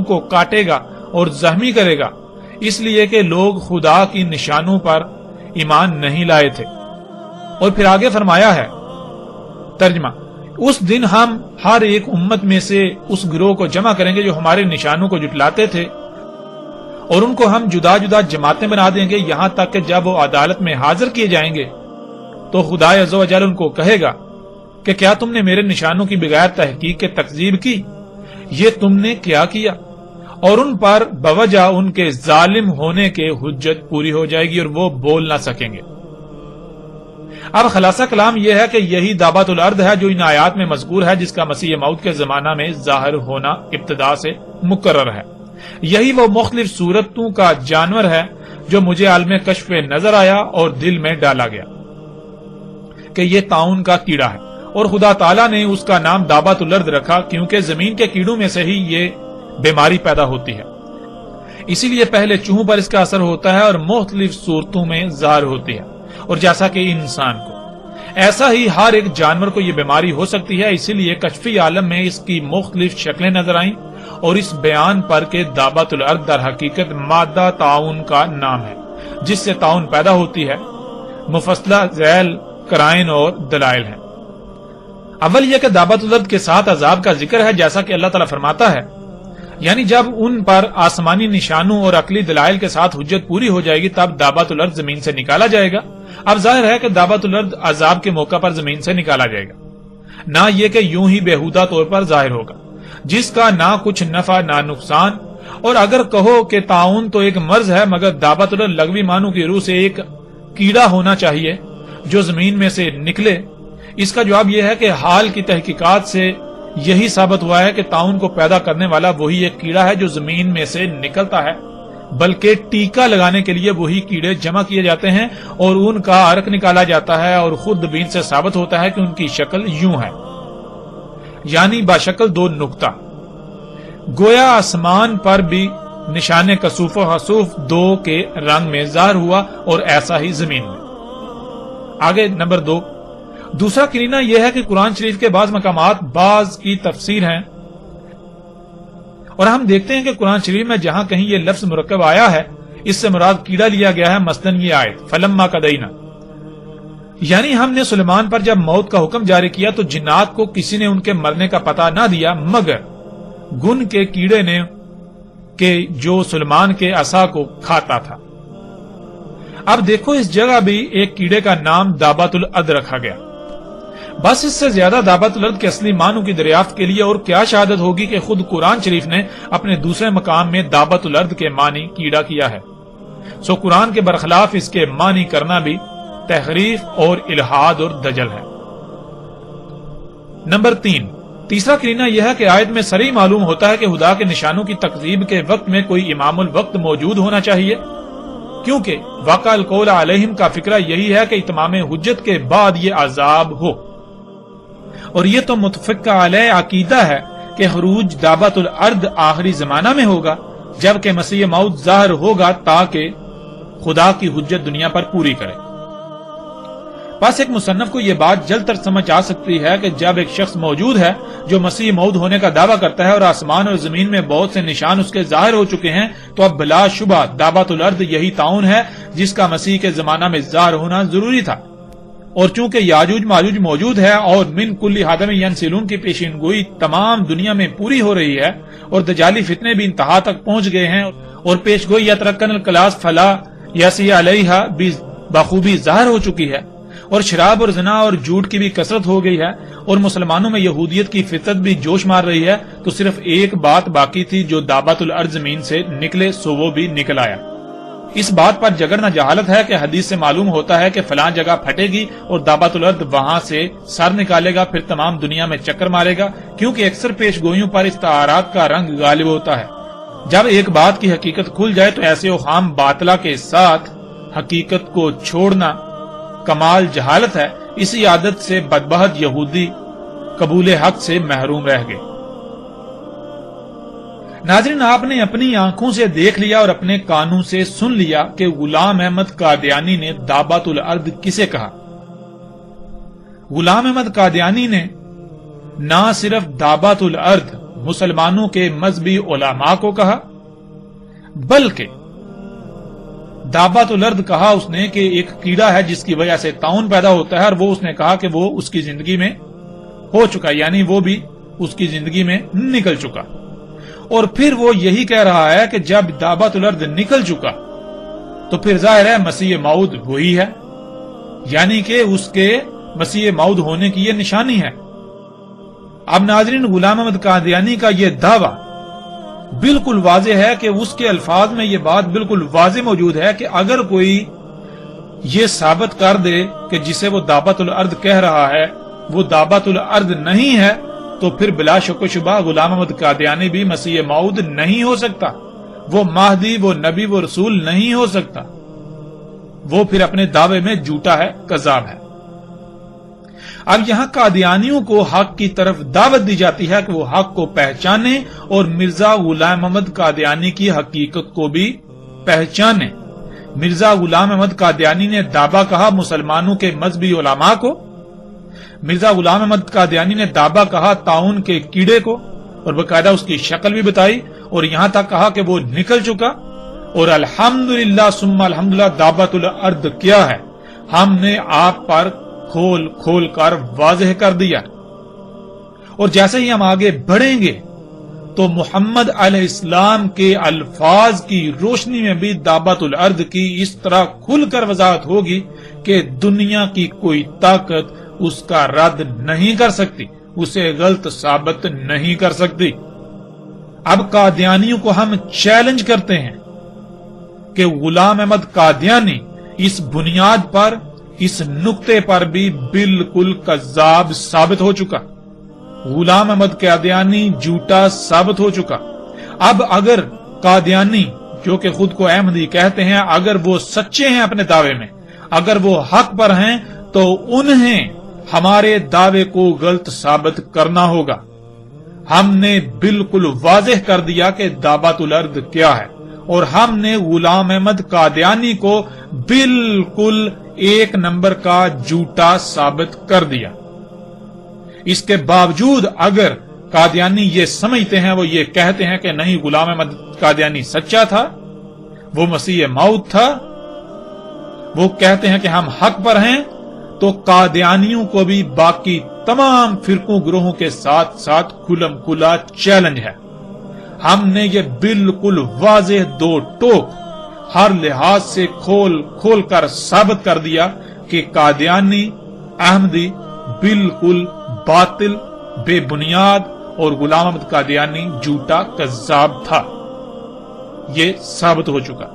کو کاٹے گا اور زخمی کرے گا، اس لیے کہ لوگ خدا کی نشانوں پر ایمان نہیں لائے تھے۔ اور پھر آگے فرمایا ہے ترجمہ، اس دن ہم ہر ایک امت میں سے اس گروہ کو جمع کریں گے جو ہمارے نشانوں کو جھٹلاتے تھے، اور ان کو ہم جدا جدا جماعتیں بنا دیں گے، یہاں تک کہ جب وہ عدالت میں حاضر کیے جائیں گے تو خدا عز و جل ان کو کہے گا کہ کیا تم نے میرے نشانوں کی بغیر تحقیق کے تکذیب کی؟ یہ تم نے کیا کیا؟ اور ان پر بوجہ ان کے ظالم ہونے کے حجت پوری ہو جائے گی اور وہ بول نہ سکیں گے۔ اب خلاصہ کلام یہ ہے کہ یہی دعوت الارض ہے جو ان آیات میں مذکور ہے، جس کا مسیح موعود کے زمانہ میں ظاہر ہونا ابتدا سے مقرر ہے۔ یہی وہ مختلف صورتوں کا جانور ہے جو مجھے عالم کشف میں نظر آیا اور دل میں ڈالا گیا کہ یہ طاعون کا کیڑا ہے، اور خدا تعالیٰ نے اس کا نام دعوت الارض رکھا کیونکہ زمین کے کیڑوں میں سے ہی یہ بیماری پیدا ہوتی ہے، اسی لیے پہلے چوہوں پر اس کا اثر ہوتا ہے اور مختلف صورتوں میں ظاہر ہوتی ہے، اور جیسا کہ انسان کو ایسا ہی ہر ایک جانور کو یہ بیماری ہو سکتی ہے، اسی لیے کشفی عالم میں اس کی مختلف شکلیں نظر آئیں اور اس بیان پر کہ دعوت الارض در حقیقت مادہ طاعون کا نام ہے جس سے طاعون پیدا ہوتی ہے، مفصلہ ذیل قرائن اور دلائل ہیں۔ اول یہ کہ دعوت الارض کے ساتھ عذاب کا ذکر ہے، جیسا کہ اللہ تعالیٰ فرماتا ہے، یعنی جب ان پر آسمانی نشانوں اور عقلی دلائل کے ساتھ حجت پوری ہو جائے گی تب دعوت الارض زمین سے نکالا جائے گا۔ اب ظاہر ہے کہ دعوت الارض عذاب کے موقع پر زمین سے نکالا جائے گا، نہ یہ کہ یوں ہی بیہودہ طور پر ظاہر ہوگا جس کا نہ کچھ نفع نہ نقصان۔ اور اگر کہو کہ طاعون تو ایک مرض ہے مگر دعوت الارض لغوی معنوں کی روح سے ایک کیڑا ہونا چاہیے جو زمین میں سے نکلے، اس کا جواب یہ ہے کہ حال کی تحقیقات سے یہی ثابت ہوا ہے کہ طاعون کو پیدا کرنے والا وہی ایک کیڑا ہے جو زمین میں سے نکلتا ہے، بلکہ ٹیکہ لگانے کے لیے وہی کیڑے جمع کیے جاتے ہیں اور ان کا عرق نکالا جاتا ہے، اور خود بین سے ثابت ہوتا ہے کہ ان کی شکل یوں ہے، یعنی باشکل دو نقطہ، گویا آسمان پر بھی نشان کسوف و حسوف دو کے رنگ میں ظاہر ہوا اور ایسا ہی زمین میں۔ آگے نمبر 2، دوسرا کرینہ یہ ہے کہ قرآن شریف کے بعض مقامات بعض کی تفسیر ہیں، اور ہم دیکھتے ہیں کہ قرآن شریف میں جہاں کہیں یہ لفظ مرکب آیا ہے اس سے مراد کیڑا لیا گیا ہے، مثلاً یہ آیت فلما قضینا، یعنی ہم نے سلیمان پر جب موت کا حکم جاری کیا تو جنات کو کسی نے ان کے مرنے کا پتہ نہ دیا مگر گن کے کیڑے نے کہ جو سلیمان کے عصا کو کھاتا تھا۔ اب دیکھو اس جگہ بھی ایک کیڑے کا نام دعوت الارض رکھا گیا، بس اس سے زیادہ دعوت الارض کے اصلی معنوں کی دریافت کے لیے اور کیا شہادت ہوگی کہ خود قرآن شریف نے اپنے دوسرے مقام میں دعوت الارض کے معنی کیڑا کیا ہے، سو قرآن کے برخلاف اس کے معنی کرنا بھی تحریف اور الحاد اور دجل ہے۔ نمبر 3، تیسرا کرینہ یہ ہے کہ آیت میں صریح معلوم ہوتا ہے کہ خدا کے نشانوں کی تکذیب کے وقت میں کوئی امام الوقت موجود ہونا چاہیے، کیونکہ واقع القول علیہم کا فکرہ یہی ہے کہ اتمام حجت کے بعد یہ عذاب ہو، اور یہ تو متفقہ علیہ عقیدہ ہے کہ خروج دعوت الارض آخری زمانہ میں ہوگا جبکہ مسیح موعود ظاہر ہوگا تاکہ خدا کی حجت دنیا پر پوری کرے۔ بس ایک مصنف کو یہ بات جلد تر سمجھ آ سکتی ہے کہ جب ایک شخص موجود ہے جو مسیح موعود ہونے کا دعویٰ کرتا ہے اور آسمان اور زمین میں بہت سے نشان اس کے ظاہر ہو چکے ہیں، تو اب بلا شبہ دعوت الارض یہی طاعون ہے جس کا مسیح کے زمانہ میں ظاہر ہونا ضروری تھا، اور چونکہ یاجوج ماجوج موجود ہے اور من کل حدم ینسلون کی پیشین گوئی تمام دنیا میں پوری ہو رہی ہے اور دجالی فتنے بھی انتہا تک پہنچ گئے ہیں اور پیش گوئی یترکن الکلاس فلا یسی علیہا بھی بخوبی ظاہر ہو چکی ہے، اور شراب اور زنا اور جھوٹ کی بھی کثرت ہو گئی ہے، اور مسلمانوں میں یہودیت کی فطرت بھی جوش مار رہی ہے، تو صرف ایک بات باقی تھی جو دعوت الارض زمین سے نکلے، سو وہ بھی نکل آیا۔ اس بات پر جگر نہ جہالت ہے کہ حدیث سے معلوم ہوتا ہے کہ فلاں جگہ پھٹے گی اور دعوت الارض وہاں سے سر نکالے گا، پھر تمام دنیا میں چکر مارے گا، کیونکہ اکثر پیش گوئیوں پر استعارات کا رنگ غالب ہوتا ہے۔ جب ایک بات کی حقیقت کھل جائے تو ایسے اوہام باطلہ کے ساتھ حقیقت کو چھوڑنا کمال جہالت ہے، اسی عادت سے بدبخت یہودی قبول حق سے محروم رہ گئے۔ ناظرین، آپ نے اپنی آنکھوں سے دیکھ لیا اور اپنے کانوں سے سن لیا کہ غلام احمد قادیانی نے دعوت الارض کسے کہا۔ غلام احمد قادیانی نے نہ صرف دعوت الارض مسلمانوں کے مذہبی علماء کو کہا، بلکہ دابت الارض کہا اس نے کہ ایک کیڑا ہے جس کی وجہ سے طاعون پیدا ہوتا ہے، اور وہ اس نے کہا کہ وہ اس کی زندگی میں ہو چکا، یعنی وہ بھی اس کی زندگی میں نکل چکا۔ اور پھر وہ یہی کہہ رہا ہے کہ جب دابت الارض نکل چکا تو پھر ظاہر ہے مسیح موعود وہی ہے، یعنی کہ اس کے مسیح موعود ہونے کی یہ نشانی ہے۔ اب ناظرین، غلام احمد قادیانی کا یہ دعویٰ بالکل واضح ہے کہ اس کے الفاظ میں یہ بات بالکل واضح موجود ہے کہ اگر کوئی یہ ثابت کر دے کہ جسے وہ دابت الارض کہہ رہا ہے وہ دابت الارض نہیں ہے، تو پھر بلا شک و شبہ غلام احمد قادیانی بھی مسیح موعود نہیں ہو سکتا، وہ مہدی، وہ نبی، وہ رسول نہیں ہو سکتا، وہ پھر اپنے دعوے میں جھوٹا ہے، کذاب ہے۔ اب یہاں قادیانیوں کو حق کی طرف دعوت دی جاتی ہے کہ وہ حق کو پہچانے اور مرزا غلام احمد قادیانی کی حقیقت کو بھی پہچانے۔ مرزا غلام احمد قادیانی نے دعویٰ کہا مسلمانوں کے مذہبی علماء کو، مرزا غلام احمد قادیانی نے دعویٰ کہا طاعون کے کیڑے کو، اور باقاعدہ اس کی شکل بھی بتائی، اور یہاں تک کہا کہ وہ نکل چکا، اور الحمدللہ ثم الحمدللہ دابت الارض کیا ہے ہم نے آپ پر کھول کھول کر واضح کر دیا۔ اور جیسے ہی ہم آگے بڑھیں گے تو محمد علیہ السلام کے الفاظ کی روشنی میں بھی دابت الارض کی اس طرح کھل کر وضاحت ہوگی کہ دنیا کی کوئی طاقت اس کا رد نہیں کر سکتی، اسے غلط ثابت نہیں کر سکتی۔ اب قادیانیوں کو ہم چیلنج کرتے ہیں کہ غلام احمد قادیانی اس بنیاد پر، اس نقطے پر بھی بالکل کذاب ثابت ہو چکا، غلام احمد قادیانی جھوٹا ثابت ہو چکا۔ اب اگر قادیانی جو کہ خود کو احمدی کہتے ہیں، اگر وہ سچے ہیں اپنے دعوے میں، اگر وہ حق پر ہیں، تو انہیں ہمارے دعوے کو غلط ثابت کرنا ہوگا۔ ہم نے بالکل واضح کر دیا کہ دابت الارض کیا ہے، اور ہم نے غلام احمد قادیانی کو بالکل ایک نمبر کا جھوٹا ثابت کر دیا۔ اس کے باوجود اگر قادیانی یہ سمجھتے ہیں، وہ یہ کہتے ہیں کہ نہیں غلام احمد قادیانی سچا تھا، وہ مسیح موعود تھا، وہ کہتے ہیں کہ ہم حق پر ہیں، تو قادیانیوں کو بھی باقی تمام فرقوں گروہوں کے ساتھ ساتھ کھلم کھلا چیلنج ہے۔ ہم نے یہ بالکل واضح دو ٹوک ہر لحاظ سے کھول کھول کر ثابت کر دیا کہ قادیانی احمدی بالکل باطل، بے بنیاد، اور غلام احمد قادیانی جھوٹا کذاب تھا۔ یہ ثابت ہو چکا،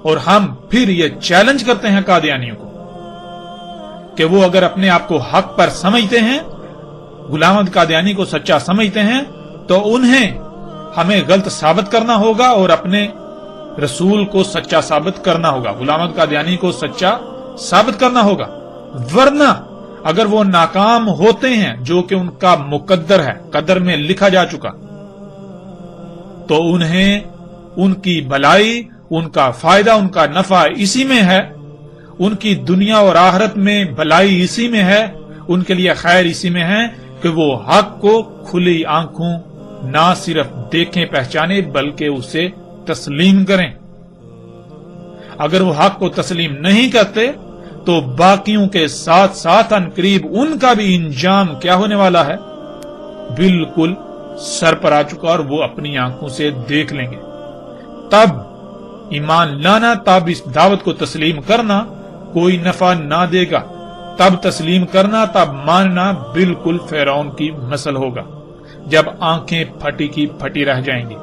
اور ہم پھر یہ چیلنج کرتے ہیں قادیانیوں کو کہ وہ اگر اپنے آپ کو حق پر سمجھتے ہیں، غلام احمد قادیانی کو سچا سمجھتے ہیں، تو انہیں ہمیں غلط ثابت کرنا ہوگا اور اپنے رسول کو سچا ثابت کرنا ہوگا، غلام احمد قادیانی کو سچا ثابت کرنا ہوگا۔ ورنہ اگر وہ ناکام ہوتے ہیں، جو کہ ان کا مقدر ہے، قدر میں لکھا جا چکا، تو انہیں ان کی بھلائی، ان کا فائدہ، ان کا نفع اسی میں ہے، ان کی دنیا اور آخرت میں بھلائی اسی میں ہے، ان کے لیے خیر اسی میں ہے کہ وہ حق کو کھلی آنکھوں نہ صرف دیکھیں پہچانے بلکہ اسے تسلیم کریں۔ اگر وہ حق کو تسلیم نہیں کرتے تو باقیوں کے ساتھ ساتھ ان قریب ان کا بھی انجام کیا ہونے والا ہے، بالکل سر پر آ چکا، اور وہ اپنی آنکھوں سے دیکھ لیں گے۔ تب ایمان لانا، تب اس دعوت کو تسلیم کرنا کوئی نفع نہ دے گا، تب تسلیم کرنا، تب ماننا بالکل فرعون کی مثل ہوگا، جب آنکھیں پھٹی کی پھٹی رہ جائیں گی۔